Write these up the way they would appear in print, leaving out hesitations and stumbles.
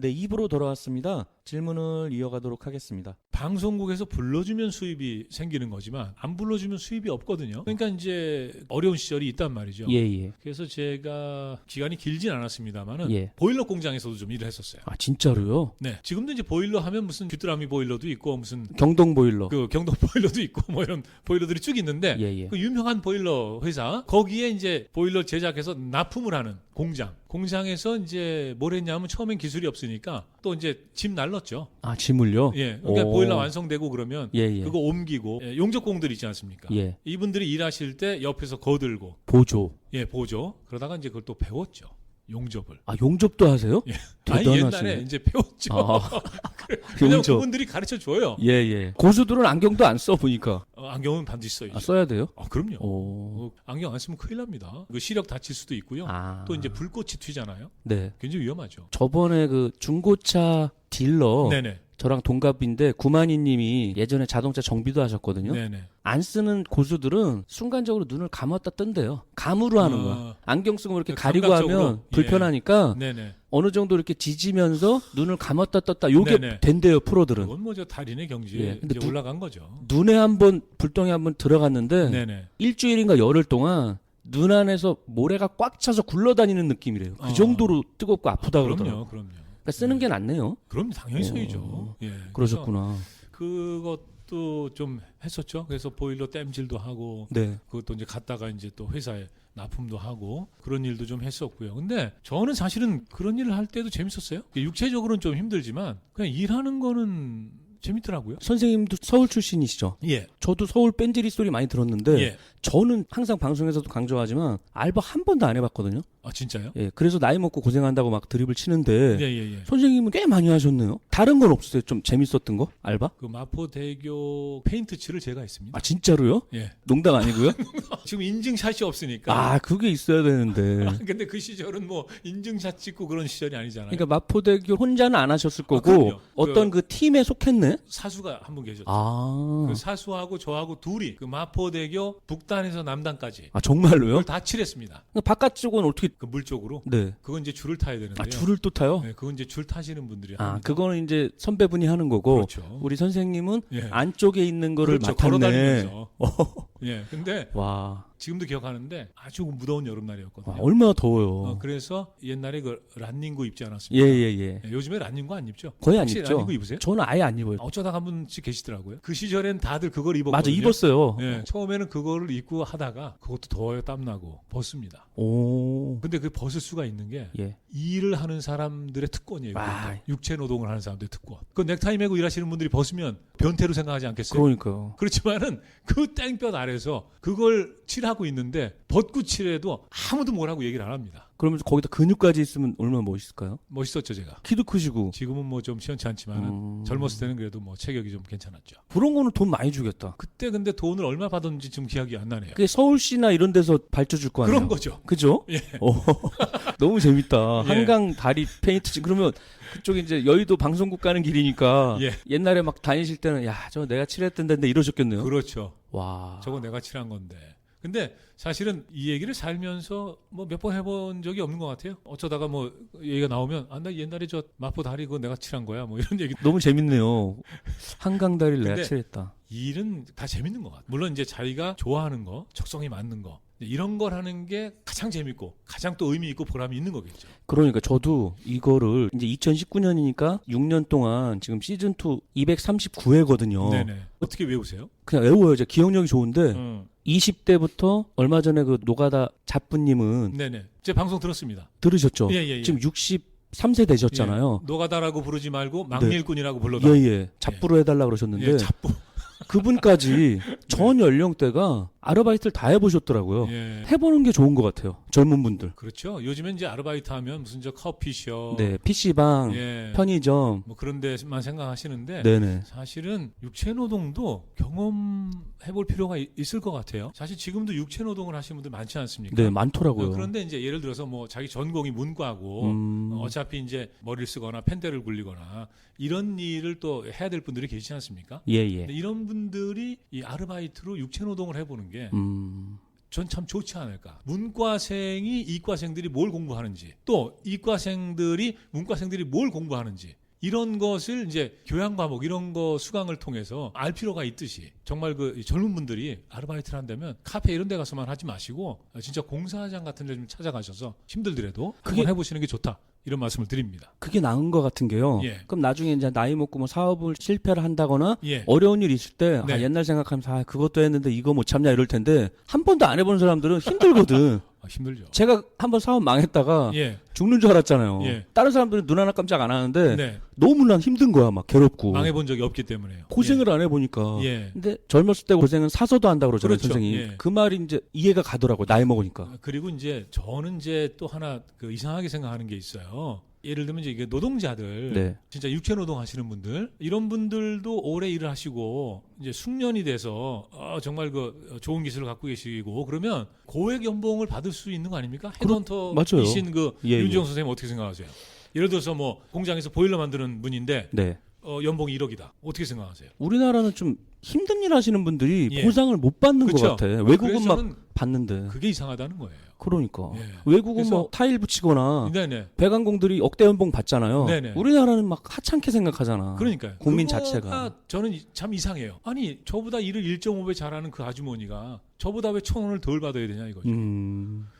네, 입으로 돌아왔습니다. 질문을 이어가도록 하겠습니다. 방송국에서 불러주면 수입이 생기는 거지만 안 불러주면 수입이 없거든요. 그러니까 이제 어려운 시절이 있단 말이죠. 예. 그래서 제가 기간이 길진 않았습니다만은 예. 보일러 공장에서도 좀 일을 했었어요. 아, 진짜로요? 네, 지금도 이제 보일러 하면 무슨 귀뚜라미 보일러도 있고 무슨 경동 보일러. 그 경동 보일러도 있고 뭐 이런 보일러들이 쭉 있는데 예. 그 유명한 보일러 회사 거기에 이제 보일러 제작해서 납품을 하는 공장에서 이제 뭘 했냐면 처음엔 기술이 없으니까 또 이제 짐 날랐죠. 아, 지물요? 예, 그러니까 오. 보일러 완성되고 그러면 예. 그거 옮기고 용접공들 있지 않습니까? 예. 이분들이 일하실 때 옆에서 거들고 보조. 예 보죠. 그러다가 이제 그걸 또 배웠죠. 용접을. 아, 용접도 하세요? 예. 아니 대단하시네. 옛날에 이제 배웠죠. 아, 왜냐면 용접. 그분들이 가르쳐 줘요. 예. 고수들은 안경도 안 써 보니까. 안경은 반드시 써야죠. 아, 써야 돼요? 그럼요. 오. 안경 안 쓰면 큰일 납니다. 그 시력 다칠 수도 있고요. 아. 또 이제 불꽃이 튀잖아요. 네. 굉장히 위험하죠. 저번에 그 중고차 딜러 네네. 저랑 동갑인데 구만희 님이 예전에 자동차 정비도 하셨거든요. 네네. 안 쓰는 고수들은 순간적으로 눈을 감았다 뜬대요. 감으로 하는 거야. 안경 쓰고 이렇게 가리고 감각적으로. 하면 불편하니까 네네. 어느 정도 이렇게 지지면서 눈을 감았다 떴다 요게 네네. 된대요, 프로들은. 그건 뭐 저 달인의 경지에 예, 근데 이제 올라간 거죠. 눈에 한번 불덩이 한번 들어갔는데 네네. 일주일인가 열흘 동안 눈 안에서 모래가 꽉 차서 굴러다니는 느낌이래요. 그 정도로 뜨겁고 아프다 그러더라고요. 그럼요. 그러니까 쓰는 게 낫네요. 그럼 당연히 써야죠. 예. 그러셨구나. 그래서 그것도 좀 했었죠. 그래서 보일러 땜질도 하고 네. 그것도 이제 갔다가 이제 또 회사에 납품도 하고 그런 일도 좀 했었고요. 근데 저는 사실은 그런 일을 할 때도 재밌었어요. 육체적으로는 좀 힘들지만 그냥 일하는 거는 재밌더라고요. 선생님도 서울 출신이시죠? 예. 저도 서울 뺀지리 소리 많이 들었는데 예. 저는 항상 방송에서도 강조하지만 알바 한 번도 안 해봤거든요. 아 진짜요? 예, 그래서 나이 먹고 고생한다고 막 드립을 치는데 예. 선생님은 꽤 많이 하셨네요. 다른 건 없으세요? 좀 재밌었던 거? 알바? 그 마포대교 페인트 칠을 제가 했습니다. 아, 진짜로요? 예. 농담 아니고요? 지금 인증샷이 없으니까. 아, 그게 있어야 되는데. 근데 그 시절은 뭐 인증샷 찍고 그런 시절이 아니잖아요. 그러니까 마포대교 혼자는 안 하셨을 거고 그럼요. 어떤 그 팀에 속했네? 사수가 한 분 계셨죠. 아, 그 사수하고 저하고 둘이 그 마포대교 북단에서 남단까지 아 정말로요? 그걸 다 칠했습니다. 그러니까 바깥쪽은 어떻게? 그 물 쪽으로. 네. 그건 이제 줄을 타야 되는데요. 아, 줄을 또 타요? 네, 그건 이제 줄 타시는 분들이 아, 합니다. 그거는 이제 선배분이 하는 거고 그렇죠. 우리 선생님은 예. 안쪽에 있는 거를 그렇죠. 맡았네. 걸어다니면서. 예. 근데 와, 지금도 기억하는데 아주 무더운 여름날이었거든요. 와, 얼마나 더워요. 그래서 옛날에 그 란닝구 입지 않았습니까? 예. 예, 요즘에 란닝구 안 입죠? 거의 안 혹시 입죠. 란닝구 입으세요? 저는 아예 안 입어요. 어쩌다가 한 분씩 계시더라고요. 그 시절엔 다들 그걸 입었거든요. 맞아, 입었어요. 예, 처음에는 그거를 입고 하다가 그것도 더워요, 땀나고 벗습니다. 오, 근데 그 벗을 수가 있는 게 예. 일을 하는 사람들의 특권이에요. 아. 그것도. 육체 노동을 하는 사람들의 특권. 그 넥타이 메고 일하시는 분들이 벗으면 변태로 생각하지 않겠어요? 그러니까요. 그렇지만은 그 땡볕 아래서 그걸 칠하고 있는데 벗고 칠해도 아무도 뭐라고 얘기를 안 합니다. 그러면서 거기다 근육까지 있으면 얼마나 멋있을까요? 멋있었죠, 제가. 키도 크시고. 지금은 뭐 좀 시원치 않지만은 젊었을 때는 그래도 뭐 체격이 좀 괜찮았죠. 그런 거는 돈 많이 주겠다. 그때 근데 돈을 얼마 받았는지 지금 기억이 안 나네요. 그게 서울시나 이런 데서 발주줄 거 아니에요? 그런 거죠. 그죠? 예. 너무 재밌다. 예. 한강 다리 페인트 그러면 그쪽에 이제 여의도 방송국 가는 길이니까 예. 옛날에 막 다니실 때는 야, 저 내가 칠했던 데인데 이러셨겠네요. 그렇죠. 와. 저거 내가 칠한 건데. 근데 사실은 이 얘기를 살면서 뭐 몇 번 해본 적이 없는 것 같아요. 어쩌다가 뭐 얘기가 나오면 나 옛날에 저 마포 다리 그거 내가 칠한 거야. 뭐 이런 얘기. 너무 재밌네요. 한강 다리를 내가 근데 칠했다. 일은 다 재밌는 것 같아요. 물론 이제 자기가 좋아하는 거, 적성이 맞는 거. 이런 걸 하는 게 가장 재밌고 가장 또 의미 있고 보람이 있는 거겠죠. 그러니까 저도 이거를 이제 2019년이니까 6년 동안 지금 시즌 2 239회거든요. 네네. 어떻게 외우세요? 그냥 외워요. 제 기억력이 좋은데 20대부터 얼마 전에 그 노가다 자뿌님은 네네. 제 방송 들었습니다. 들으셨죠? 예. 지금 63세 되셨잖아요. 예. 노가다라고 부르지 말고 망일꾼이라고 불러다. 예. 잡부로 해달라 그러셨는데 예, 잡부. 그분까지 전 연령대가 아르바이트를 다 해보셨더라고요. 예. 해보는 게 좋은 것 같아요. 젊은 분들. 그렇죠. 요즘엔 이제 아르바이트 하면 무슨 저 커피숍, 네, PC방, 예. 편의점. 뭐 그런 데만 생각하시는데 네네. 사실은 육체 노동도 경험해볼 필요가 있을 것 같아요. 사실 지금도 육체 노동을 하시는 분들 많지 않습니까? 네, 많더라고요. 그런데 이제 예를 들어서 뭐 자기 전공이 문과고 어차피 이제 머리를 쓰거나 펜대를 굴리거나 이런 일을 또 해야 될 분들이 계시지 않습니까? 예. 근데 이런 분들이 이 아르바이트로 육체 노동을 해보는 게 전 참 좋지 않을까. 문과생이 이과생들이 뭘 공부하는지, 또 이과생들이 문과생들이 뭘 공부하는지, 이런 것을 이제 교양 과목 이런 거 수강을 통해서 알 필요가 있듯이, 정말 그 젊은 분들이 아르바이트를 한다면 카페 이런 데 가서만 하지 마시고 진짜 공사장 같은 데 좀 찾아가셔서 힘들더라도 그게- 한번 해보시는 게 좋다, 이런 말씀을 드립니다. 그게 나은 것 같은 게요. 예. 그럼 나중에 이제 나이 먹고 뭐 사업을 실패를 한다거나 예. 어려운 일 있을 때 네. 옛날 생각하면서 그것도 했는데 이거 못 참냐 이럴 텐데 한 번도 안 해본 사람들은 힘들거든. 힘들죠. 제가 한번 사업 망했다가 예. 죽는 줄 알았잖아요. 예. 다른 사람들은 눈 하나 깜짝 안 하는데 네. 너무 난 힘든 거야. 막 괴롭고. 망해본 적이 없기 때문에요. 고생을 안 해보니까. 예. 근데 젊었을 때 고생은 사서도 한다고 그러잖아요. 그렇죠. 선생님. 예. 그 말이 이제 이해가 가더라고요. 나이 먹으니까. 그리고 이제 저는 이제 또 하나 그 이상하게 생각하는 게 있어요. 예를 들면 이제 이게 노동자들, 네. 진짜 육체 노동 하시는 분들, 이런 분들도 오래 일을 하시고 이제 숙련이 돼서 정말 그 좋은 기술을 갖고 계시고 그러면 고액 연봉을 받을 수 있는 거 아닙니까? 맞아요. 헤드헌터이신 그 예, 윤지영 선생님 어떻게 생각하세요? 예를 들어서 뭐 공장에서 보일러 만드는 분인데 네. 연봉이 1억이다. 어떻게 생각하세요? 우리나라는 좀 힘든 일 하시는 분들이 예. 보상을 못 받는 그쵸? 것 같아. 외국은 그래서 막 저는 받는데. 그게 이상하다는 거예요. 그러니까. 예. 외국은 그래서- 뭐 타일 붙이거나 네네. 배관공들이 억대 연봉 받잖아요. 네네. 우리나라는 막 하찮게 생각하잖아. 그러니까요. 국민 그거가 자체가. 저는 참 이상해요. 아니 저보다 일을 1.5배 잘하는 그 아주머니가 저보다 왜 1,000원을 덜 받아야 되냐 이거죠.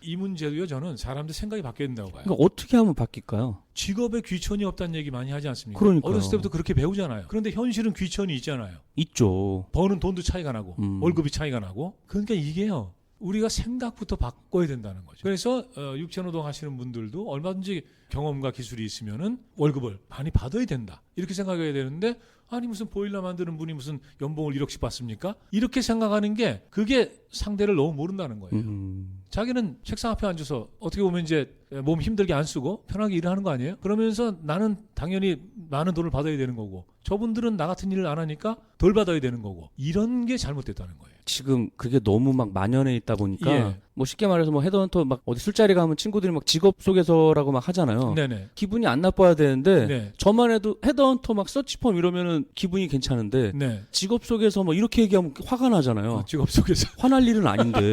이 문제도요. 저는 사람들 생각이 바뀌어야 된다고 봐요. 그러니까 어떻게 하면 바뀔까요? 직업에 귀천이 없다는 얘기 많이 하지 않습니까? 그러니까요. 어렸을 때부터 그렇게 배우잖아요. 그런데 현실은 귀천이 있잖아요. 있죠. 버는 돈도 차이가 나고 음. 월급이 차이가 나고. 그러니까 이게요. 우리가 생각부터 바꿔야 된다는 거죠. 그래서 육체노동 하시는 분들도 얼마든지 경험과 기술이 있으면은 월급을 많이 받아야 된다. 이렇게 생각해야 되는데 아니 무슨 보일러 만드는 분이 무슨 연봉을 1억씩 받습니까? 이렇게 생각하는 게 그게 상대를 너무 모른다는 거예요. 자기는 책상 앞에 앉아서 어떻게 보면 이제 몸 힘들게 안 쓰고 편하게 일을 하는 거 아니에요? 그러면서 나는 당연히 많은 돈을 받아야 되는 거고 저분들은 나 같은 일을 안 하니까 덜 받아야 되는 거고 이런 게 잘못됐다는 거예요. 지금 그게 너무 막 만연해 있다 보니까 예. 뭐 쉽게 말해서 뭐 헤드헌터 막 어디 술자리 가면 친구들이 막 직업 소개서라고 막 하잖아요. 네네. 기분이 안 나빠야 되는데 네. 저만 해도 헤드헌터 막 서치펌 이러면은 기분이 괜찮은데 네. 직업 소개서 뭐 이렇게 얘기하면 화가 나잖아요. 직업 속에서 화날 일은 아닌데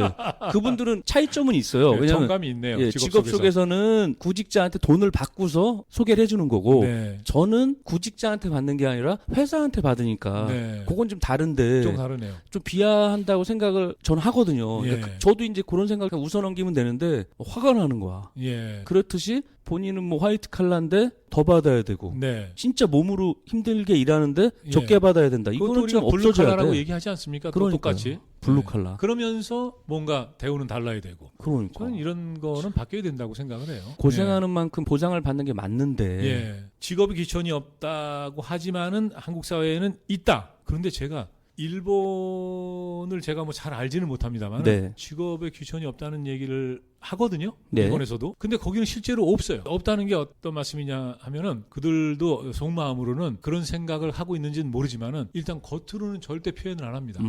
그분들은 차이점은 있어요. 네, 왜냐하면 정감이 있네요. 예, 직업 소개서는 구직자한테 돈을 받고서 소개를 해주는 거고 네. 저는 구직자한테 받는 게 아니라 회사한테 받으니까 네. 그건 좀 다른데 좀 다르네요. 좀 비하한다고 생각을 저는 하거든요. 예. 그러니까 저도 이제 그런 생각을 웃어 넘기면 되는데 화가 나는 거야. 예. 그렇듯이 본인은 뭐 화이트 칼라인데 더 받아야 되고 네. 진짜 몸으로 힘들게 일하는데 예. 적게 받아야 된다. 그것도 이거는 우리가 좀 없어져야 블루칼라라고 돼. 얘기하지 않습니까? 또 그러니까요. 똑같이. 블루 네. 칼라. 그러면서 뭔가 대우는 달라야 되고. 그러니까 저는 이런 거는 바뀌어야 된다고 생각을 해요. 고생하는 만큼 보상을 받는 게 맞는데 예. 예. 직업이 귀천이 없다고 하지만은 한국 사회에는 있다. 그런데 제가 일본을 제가 뭐 잘 알지는 못합니다만 네. 직업에 귀천이 없다는 얘기를 하거든요. 네. 일본에서도. 근데 거기는 실제로 없어요. 없다는 게 어떤 말씀이냐 하면은 그들도 속마음으로는 그런 생각을 하고 있는지는 모르지만은 일단 겉으로는 절대 표현을 안 합니다.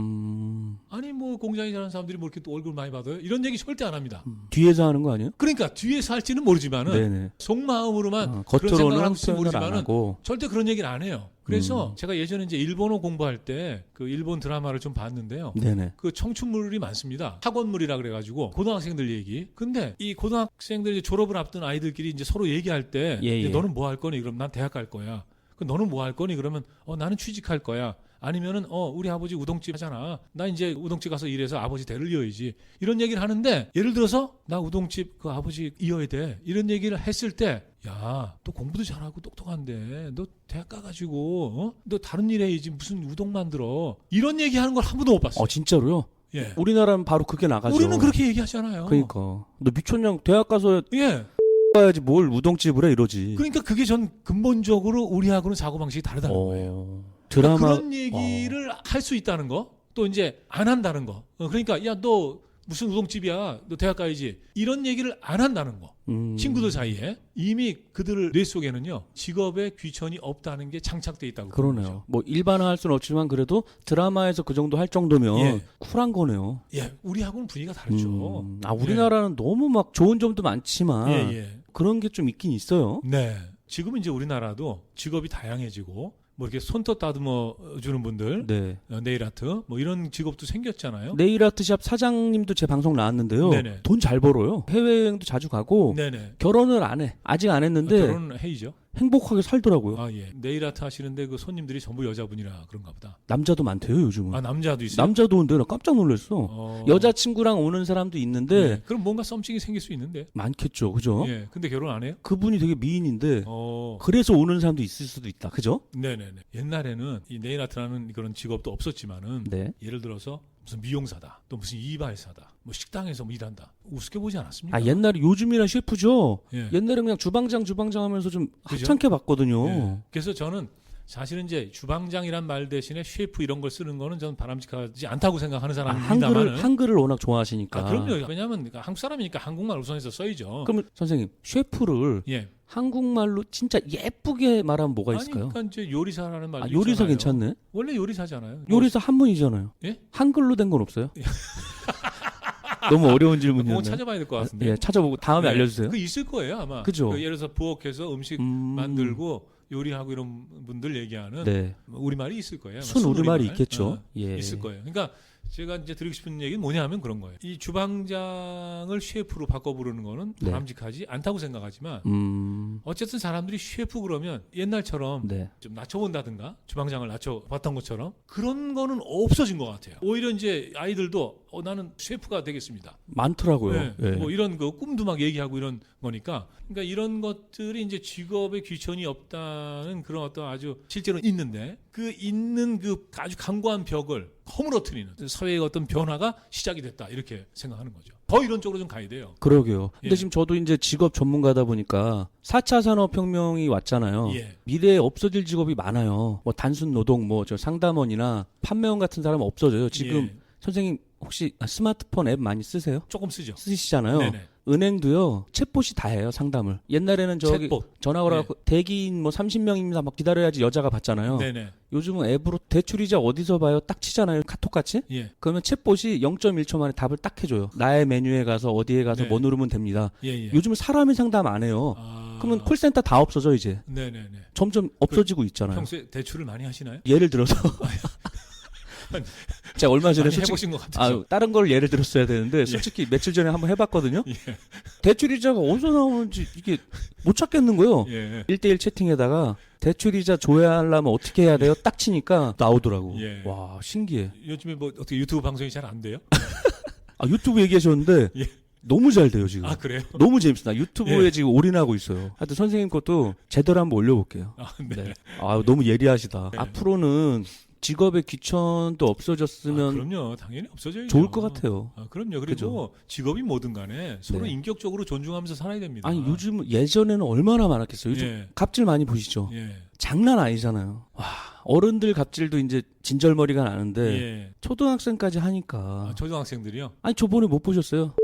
아니 뭐 공장에 일하는 사람들이 뭐 이렇게 또 월급을 많이 받아요? 이런 얘기 절대 안 합니다. 뒤에서 하는 거 아니에요? 그러니까 뒤에서 할지는 모르지만은 네네. 속마음으로만 그런 생각을 겉으로는 하고 있을지 표현을 안 모르지만은 하고 절대 그런 얘기를 안 해요. 그래서 제가 예전에 이제 일본어 공부할 때 그 일본 드라마를 좀 봤는데요. 네네. 그 청춘물이 많습니다. 학원물이라 그래가지고 고등학생들 얘기. 근데 이 고등학생들이 졸업을 앞둔 아이들끼리 이제 서로 얘기할 때 예, 이제 예. 너는 뭐 할 거니? 그럼 난 대학 갈 거야. 그 너는 뭐 할 거니? 그러면 나는 취직할 거야. 아니면은 우리 아버지 우동집 하잖아. 나 이제 우동집 가서 일해서 아버지 대를 이어야지. 이런 얘기를 하는데 예를 들어서 나 우동집 그 아버지 이어야 돼. 이런 얘기를 했을 때 야, 너 공부도 잘하고 똑똑한데 너 대학 가가지고 너 다른 일 해야지 무슨 우동 만들어. 이런 얘기하는 걸 한 번도 못 봤어요. 진짜로요? 예. 우리나라는 바로 그게 나가죠. 우리는 그렇게 얘기하잖아요. 그러니까 너 미쳤냐? 대학 가서 예. 가야지 뭘 우동집을 해 이러지. 그러니까 그게 전 근본적으로 우리하고는 사고 방식이 다르다는 거예요. 드라마 그런 얘기를 할 수 있다는 거, 또 이제 안 한다는 거. 그러니까 야 너 무슨 우동집이야, 너 대학 가야지. 이런 얘기를 안 한다는 거. 친구들 사이에 이미 그들의 뇌 속에는요 직업에 귀천이 없다는 게 장착돼 있다고. 그러네요. 뭐 일반화할 수는 없지만 그래도 드라마에서 그 정도 할 정도면 예. 쿨한 거네요. 예, 우리하고는 분위기가 다르죠. 우리나라는 너무 막 좋은 점도 많지만 예, 예. 그런 게 좀 있긴 있어요. 네. 지금 이제 우리나라도 직업이 다양해지고 뭐 이렇게 손톱 다듬어 주는 분들, 네. 네일 아트 뭐 이런 직업도 생겼잖아요. 네일 아트샵 사장님도 제 방송 나왔는데요. 네네. 돈 잘 벌어요. 해외여행도 자주 가고 네네. 결혼을 안 해. 아직 안 했는데 결혼은 해이죠. 행복하게 살더라고요. 아 예. 네일 아트 하시는데 그 손님들이 전부 여자분이라 그런가 보다. 남자도 많대요 요즘은. 아 남자도 있어요. 남자도 온대. 나 깜짝 놀랐어. 여자친구랑 오는 사람도 있는데 네. 그럼 뭔가 썸씽이 생길 수 있는데. 많겠죠. 그죠? 예. 근데 결혼 안 해요? 그분이 되게 미인인데 어. 그래서 오는 사람도 있을 수도 있다. 그죠? 네네네. 옛날에는 이 네일 아트라는 그런 직업도 없었지만은 네. 예를 들어서 무슨 미용사다, 또 무슨 이발사다, 뭐 식당에서 뭐 일한다, 우습게 보지 않았습니까? 아 옛날에 요즘이나 셰프죠. 예. 옛날에 그냥 주방장 하면서 좀 그죠? 하찮게 봤거든요. 예. 그래서 저는 사실은 이제 주방장이란 말 대신에 셰프 이런 걸 쓰는 거는 저는 바람직하지 않다고 생각하는 아, 사람입니다만은. 한글을 워낙 좋아하시니까. 아, 그럼요. 왜냐하면 한국 사람이니까 한국말 우선해서 써야죠. 그럼 선생님 셰프를 예. 한국말로 진짜 예쁘게 말하면 뭐가 아니, 있을까요? 그러니까 이제 요리사라는 말도 아, 요리사 있잖아요. 괜찮네. 원래 요리사잖아요. 요리사 한문이잖아요. 예? 한글로 된 건 없어요? 너무 어려운 뭐 질문이었나요? 찾아봐야 될 것 같은데. 예, 찾아보고 다음에 네. 알려주세요. 그 있을 거예요 아마. 그죠? 그 예를 들어서 부엌에서 음식 만들고 요리하고 이런 분들 얘기하는 네. 우리말이 있을 거예요. 아마 순 우리말이 순우리말. 있겠죠. 예. 있을 거예요. 그러니까 제가 이제 드리고 싶은 얘기는 뭐냐면 그런 거예요. 이 주방장을 셰프로 바꿔 부르는 거는 네. 바람직하지 않다고 생각하지만 어쨌든 사람들이 셰프 그러면 옛날처럼 네. 좀 낮춰본다든가 주방장을 낮춰봤던 것처럼 그런 거는 없어진 것 같아요. 오히려 이제 아이들도 나는 셰프가 되겠습니다. 많더라고요. 네. 예. 뭐 이런 그 꿈도 막 얘기하고 이런 거니까 그러니까 이런 것들이 이제 직업에 귀천이 없다는 그런 어떤 아주 실제로 있는데 그 있는 그 아주 강고한 벽을 허물어뜨리는 사회의 어떤 변화가 시작이 됐다 이렇게 생각하는 거죠. 더 이런 쪽으로 좀 가야 돼요. 그러게요. 근데 예. 지금 저도 이제 직업 전문가다 보니까 4차 산업혁명이 왔잖아요. 예. 미래에 없어질 직업이 많아요. 뭐 단순 노동, 뭐 저 상담원이나 판매원 같은 사람은 없어져요. 지금 예. 선생님 혹시 스마트폰 앱 많이 쓰세요? 조금 쓰죠. 쓰시잖아요. 네네. 은행도요 챗봇이 다 해요 상담을. 옛날에는 저기 챗봇. 전화 걸어갖고 대기인 뭐 30명입니다 막 기다려야지 여자가 받잖아요. 네네. 요즘은 앱으로 대출이자 어디서 봐요 딱 치잖아요 카톡 같이. 예. 그러면 챗봇이 0.1초 만에 답을 딱 해줘요. 나의 메뉴에 가서 어디에 가서 네. 뭐 누르면 됩니다. 예. 요즘은 사람이 상담 안 해요. 아. 그러면 콜센터 다 없어져 이제. 네네네. 점점 없어지고 있잖아요. 평소에 대출을 많이 하시나요? 예를 들어서 제가 얼마 전에 많이 솔직히 해보신 것 같아서. 다른 걸 예를 들었어야 되는데 솔직히 며칠 전에 한번 해봤거든요. 예. 대출이자가 어디서 나오는지 이게 못 찾겠는 거예요. 예. 1대1 채팅에다가 대출이자 줘야 하려면 어떻게 해야 돼요? 딱 치니까 나오더라고. 예. 와 신기해. 요즘에 뭐 어떻게 유튜브 방송이 잘 안 돼요? 아 유튜브 얘기하셨는데 예. 너무 잘 돼요 지금. 아 그래요? 너무 재밌어. 나 유튜브에 예. 지금 올인하고 있어요. 하여튼 선생님 것도 제대로 한번 올려볼게요. 아 네. 네. 아 너무 예리하시다. 네. 앞으로는 직업의 귀천도 없어졌으면 그럼요. 당연히 없어져야죠. 좋을 것 같아요. 아, 그럼요. 그리고 그죠? 직업이 뭐든 간에 서로 네. 인격적으로 존중하면서 살아야 됩니다. 아니 요즘 예전에는 얼마나 많았겠어요. 요즘 예. 갑질 많이 보시죠. 예. 장난 아니잖아요. 와 어른들 갑질도 이제 진절머리가 나는데 예. 초등학생까지 하니까. 아, 초등학생들이요? 아니 저번에 못 보셨어요?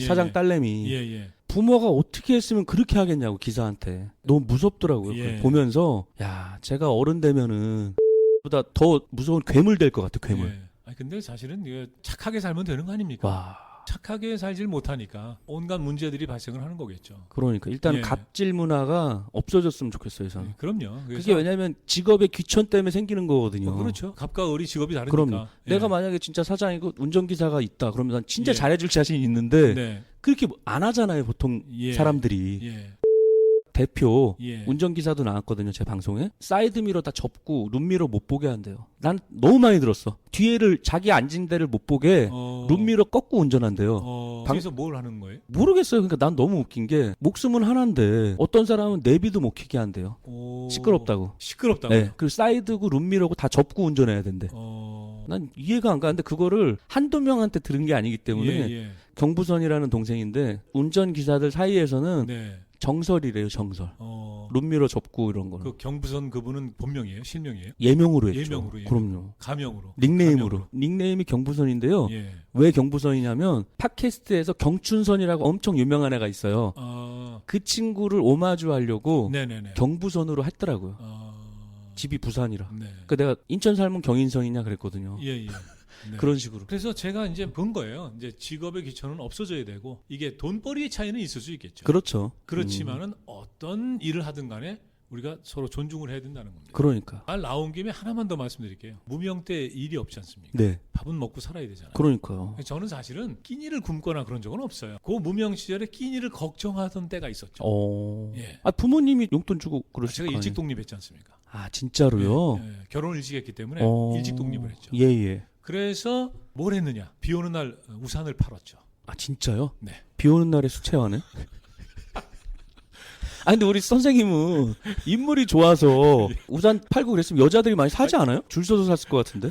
예, 사장 예. 딸내미. 예. 부모가 어떻게 했으면 그렇게 하겠냐고 기사한테. 너무 무섭더라고요. 예. 그걸 보면서 야 제가 어른 되면은 보다 더 무서운 괴물 될 것 같아. 괴물. 예. 아니, 근데 사실은 이게 착하게 살면 되는 거 아닙니까? 와 착하게 살질 못하니까 온갖 문제들이 발생을 하는 거겠죠. 그러니까 일단 예. 갑질 문화가 없어졌으면 좋겠어요. 저는. 예, 그럼요. 그래서 그게 왜냐하면 직업의 귀천 때문에 생기는 거거든요. 그렇죠. 갑과 을이 직업이 다르니까. 그럼요. 예. 내가 만약에 진짜 사장이고 운전기사가 있다. 그러면 난 진짜 예. 잘해줄 자신이 있는데 네. 그렇게 안 하잖아요. 보통 예. 사람들이. 예. 대표 예. 운전기사도 나왔거든요. 제 방송에. 사이드미러 다 접고 룸미러 못 보게 한대요. 난 너무 많이 들었어. 뒤에를 자기 앉은 데를 못 보게 룸미러 꺾고 운전한대요. 그래서 뭘 하는 거예요? 모르겠어요. 그러니까 난 너무 웃긴 게 목숨은 하나인데 어떤 사람은 내비도 못 켜게 한대요. 시끄럽다고. 시끄럽다고. 네. 그리고 사이드고 룸미러고 다 접고 운전해야 된대. 난 이해가 안 가는데 그거를 한두 명한테 들은 게 아니기 때문에 예. 경부선이라는 동생인데 운전기사들 사이에서는 네. 정설이래요. 정설. 룸미러 접고 이런 거는. 그 경부선 그분은 본명이에요? 실명이에요? 예명으로 했죠. 예명으로, 예명. 그럼요. 가명으로. 닉네임으로. 가명으로. 닉네임이 경부선인데요. 예. 왜 경부선이냐면 팟캐스트에서 경춘선이라고 엄청 유명한 애가 있어요. 그 친구를 오마주 하려고 네네네. 경부선으로 했더라고요. 집이 부산이라. 네. 그 내가 인천 살면 경인선이냐 그랬거든요. 예. 네. 그런 식으로. 그래서 제가 이제 본 거예요. 이제 직업의 귀천은 없어져야 되고 이게 돈벌이의 차이는 있을 수 있겠죠. 그렇죠. 그렇지만은 어떤 일을 하든 간에 우리가 서로 존중을 해야 된다는 겁니다. 그러니까. 말 나온 김에 하나만 더 말씀드릴게요. 무명 때 일이 없지 않습니까? 네. 밥은 먹고 살아야 되잖아요. 그러니까요. 저는 사실은 끼니를 굶거나 그런 적은 없어요. 그 무명 시절에 끼니를 걱정하던 때가 있었죠. 예. 부모님이 용돈 주고 그러실 제가 거 아니에요? 일찍 독립했지 않습니까? 아, 진짜로요? 예, 예. 결혼을 일찍 했기 때문에 일찍 독립을 했죠. 예, 예. 그래서 뭘 했느냐? 비 오는 날 우산을 팔았죠. 아, 진짜요? 네. 비 오는 날에 수채화네? 아, 근데 우리 선생님은 인물이 좋아서 우산 팔고 그랬으면 여자들이 많이 사지 않아요? 줄 서서 샀을 것 같은데?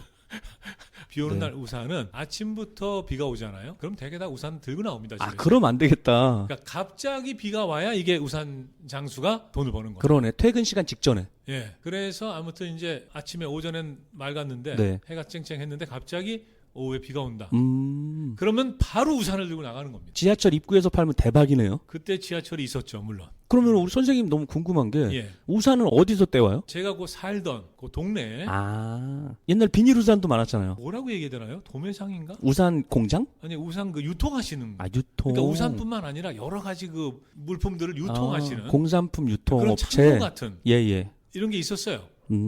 비 오는 네. 날 우산은 아침부터 비가 오잖아요. 그럼 대개 다 우산 들고 나옵니다. 아, 집에서. 그럼 안 되겠다. 그러니까 갑자기 비가 와야 이게 우산 장수가 돈을 버는 거예요. 그러네. 퇴근 시간 직전에. 예. 그래서 아무튼 이제 아침에 오전엔 맑았는데 네. 해가 쨍쨍했는데 갑자기 오후에 비가 온다. 음. 그러면 바로 우산을 들고 나가는 겁니다. 지하철 입구에서 팔면 대박이네요. 그때 지하철이 있었죠, 물론. 그러면 우리 선생님 너무 궁금한 게 예. 우산은 어디서 떼와요? 제가 그 살던 그 동네에 아, 옛날 비닐 우산도 많았잖아요. 뭐라고 얘기해야 되나요? 도매상인가? 우산 공장? 아니 우산 그 유통하시는. 아, 유통. 그러니까 우산뿐만 아니라 여러 가지 그 물품들을 유통하시는 공산품 그런 유통업체. 창고 같은 예, 예. 이런 게 있었어요.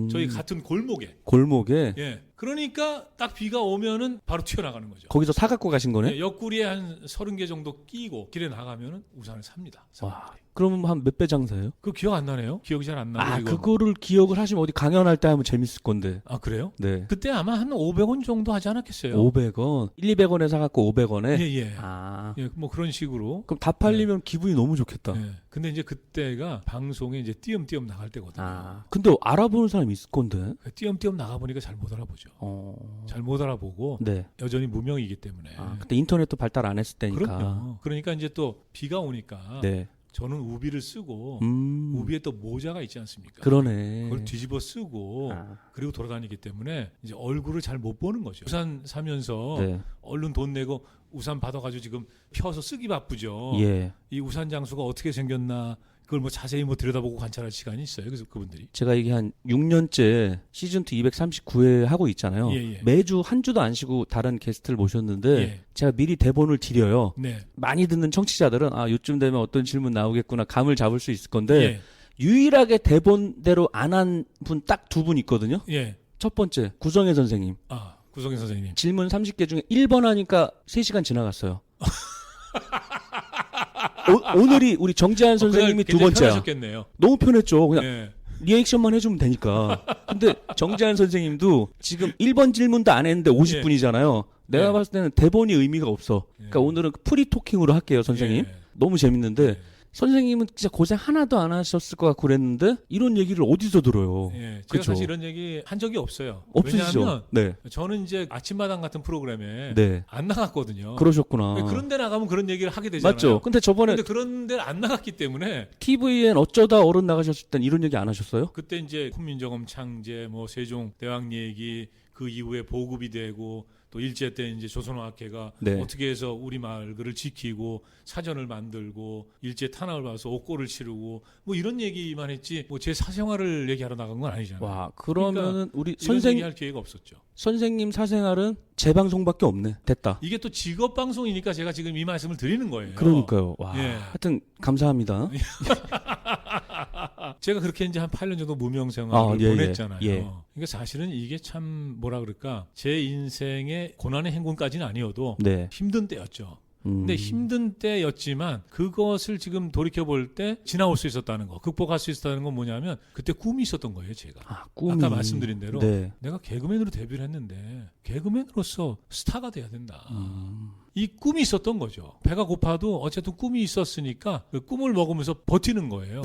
저희 같은 골목에. 골목에 예. 그러니까 딱 비가 오면은 바로 튀어나가는 거죠. 거기서 사 갖고 가신 거네? 예, 옆구리에 한 30개 정도 끼고 길에 나가면은 우산을 삽니다. 와, 그러면 한 몇 배 장사예요? 그 기억 안 나네요? 기억이 잘 안 나고. 아, 이거. 그거를 기억을 하시면 어디 강연할 때 하면 재밌을 건데. 아, 그래요? 네. 그때 아마 한 500원 정도 하지 않았겠어요? 500원. 1, 200원에 사갖고 500원에? 예, 예. 아. 예, 뭐 그런 식으로. 그럼 다 팔리면 기분이 너무 좋겠다. 예. 근데 이제 그때가 방송에 이제 띄엄띄엄 나갈 때거든요. 아. 근데 알아보는 사람이 있을 건데. 띄엄띄엄 나가보니까 잘 못 알아보죠. 잘 못 알아보고 네. 여전히 무명이기 때문에. 아, 그때 인터넷도 발달 안 했을 때니까. 그럼요. 그러니까 이제 또 비가 오니까 네. 저는 우비를 쓰고 우비에 또 모자가 있지 않습니까? 그러네. 그걸 뒤집어 쓰고 아. 그리고 돌아다니기 때문에 이제 얼굴을 잘 못 보는 거죠. 우산 사면서 네. 얼른 돈 내고 우산 받아가지고 지금 펴서 쓰기 바쁘죠. 예. 이 우산 장수가 어떻게 생겼나 그걸 뭐 자세히 뭐 들여다보고 관찰할 시간이 있어요. 그래서 그분들이. 제가 이게 한 6년째 시즌2 239회 하고 있잖아요. 예, 예. 매주 한 주도 안 쉬고 다른 게스트를 모셨는데 예. 제가 미리 대본을 드려요. 네. 많이 듣는 청취자들은 아, 요쯤 되면 어떤 질문 나오겠구나 감을 잡을 수 있을 건데 예. 유일하게 대본대로 안 한 분 딱 두 분 있거든요. 예. 첫 번째 구성애 선생님. 아, 구성현 선생님. 질문 30개 중에 1번 하니까 3시간 지나갔어요. 오늘이 우리 정재한 선생님이 두 번째야. 편하셨겠네요. 너무 편했죠. 그냥 예. 리액션만 해주면 되니까. 근데 정재한 선생님도 지금 1번 질문도 안 했는데 50분이잖아요. 내가 예. 봤을 때는 대본이 의미가 없어. 그러니까 예. 오늘은 프리 토킹으로 할게요, 선생님. 예. 너무 재밌는데 예. 선생님은 진짜 고생 하나도 안 하셨을 것 같고 그랬는데 이런 얘기를 어디서 들어요? 예. 제가 그쵸? 사실 이런 얘기 한 적이 없어요. 없으시죠? 왜냐하면 네. 저는 이제 아침마당 같은 프로그램에 네. 안 나갔거든요. 그러셨구나. 그런 데 나가면 그런 얘기를 하게 되잖아요. 맞죠? 근데 저번에 근데 그런 데를 안 나갔기 때문에 TVN 어쩌다 어른 나가셨을 땐 이런 얘기 안 하셨어요? 그때 이제 훈민정음 창제, 뭐 세종 대왕 얘기 그 이후에 보급이 되고 또 일제 때 이제 조선어학회가 네. 어떻게 해서 우리 말을 지키고 사전을 만들고 일제 탄압을 받아서 옥고를 치르고 뭐 이런 얘기만 했지 뭐 제 사생활을 얘기하러 나간 건 아니잖아요. 와, 그러면은 우리 이런 얘기할 기회가 없었죠. 선생님 사생활은 재방송밖에 없네. 됐다. 이게 또 직업 방송이니까 제가 지금 이 말씀을 드리는 거예요. 그러니까요. 와, 예. 하여튼 감사합니다. 제가 그렇게 이제 한 8년 정도 무명 생활을 예, 보냈잖아요. 예. 그러니까 사실은 이게 참 뭐라 그럴까 제 인생의 고난의 행군까지는 아니어도 네. 힘든 때였죠. 근데 힘든 때였지만 그것을 지금 돌이켜 볼 때 지나올 수 있었다는 거, 극복할 수 있었다는 건 뭐냐면 그때 꿈이 있었던 거예요, 제가. 아, 꿈이. 아까 말씀드린 대로 네. 내가 개그맨으로 데뷔를 했는데 개그맨으로서 스타가 돼야 된다. 이 꿈이 있었던 거죠. 배가 고파도 어쨌든 꿈이 있었으니까 그 꿈을 먹으면서 버티는 거예요.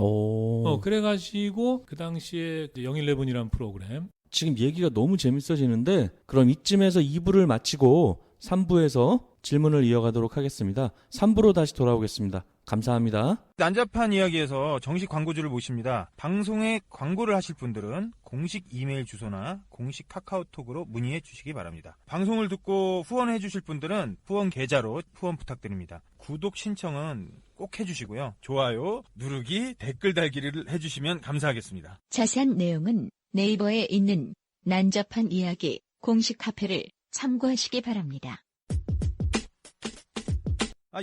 그래가지고 그 당시에 영일레븐이라는 프로그램 지금 얘기가 너무 재밌어지는데 그럼 이쯤에서 2부를 마치고 3부에서 질문을 이어가도록 하겠습니다. 3부로 다시 돌아오겠습니다. 감사합니다. 난잡한 이야기에서 정식 광고주를 모십니다. 방송에 광고를 하실 분들은 공식 이메일 주소나 공식 카카오톡으로 문의해 주시기 바랍니다. 방송을 듣고 후원해 주실 분들은 후원 계좌로 후원 부탁드립니다. 구독 신청은 꼭 해주시고요. 좋아요, 누르기, 댓글 달기를 해주시면 감사하겠습니다. 자세한 내용은 네이버에 있는 난잡한 이야기 공식 카페를 참고하시기 바랍니다.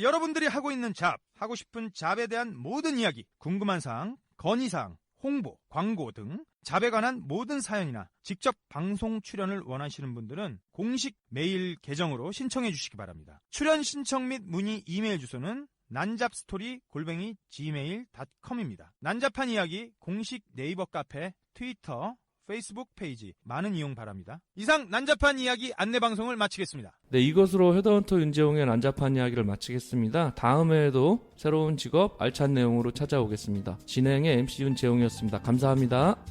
여러분들이 하고 있는 잡, 하고 싶은 잡에 대한 모든 이야기, 궁금한 사항, 건의사항, 홍보, 광고 등 잡에 관한 모든 사연이나 직접 방송 출연을 원하시는 분들은 공식 메일 계정으로 신청해 주시기 바랍니다. 출연 신청 및 문의 이메일 주소는 난잡스토리@gmail.com입니다. 난잡한 이야기 공식 네이버 카페, 트위터, 페이스북 페이지 많은 이용 바랍니다. 이상 난잡한 이야기 안내방송을 마치겠습니다. 네, 이것으로 헤드헌터 윤재홍의 난잡한 이야기를 마치겠습니다. 다음에도 새로운 직업 알찬 내용으로 찾아오겠습니다. 진행의 MC 윤재홍이었습니다. 감사합니다.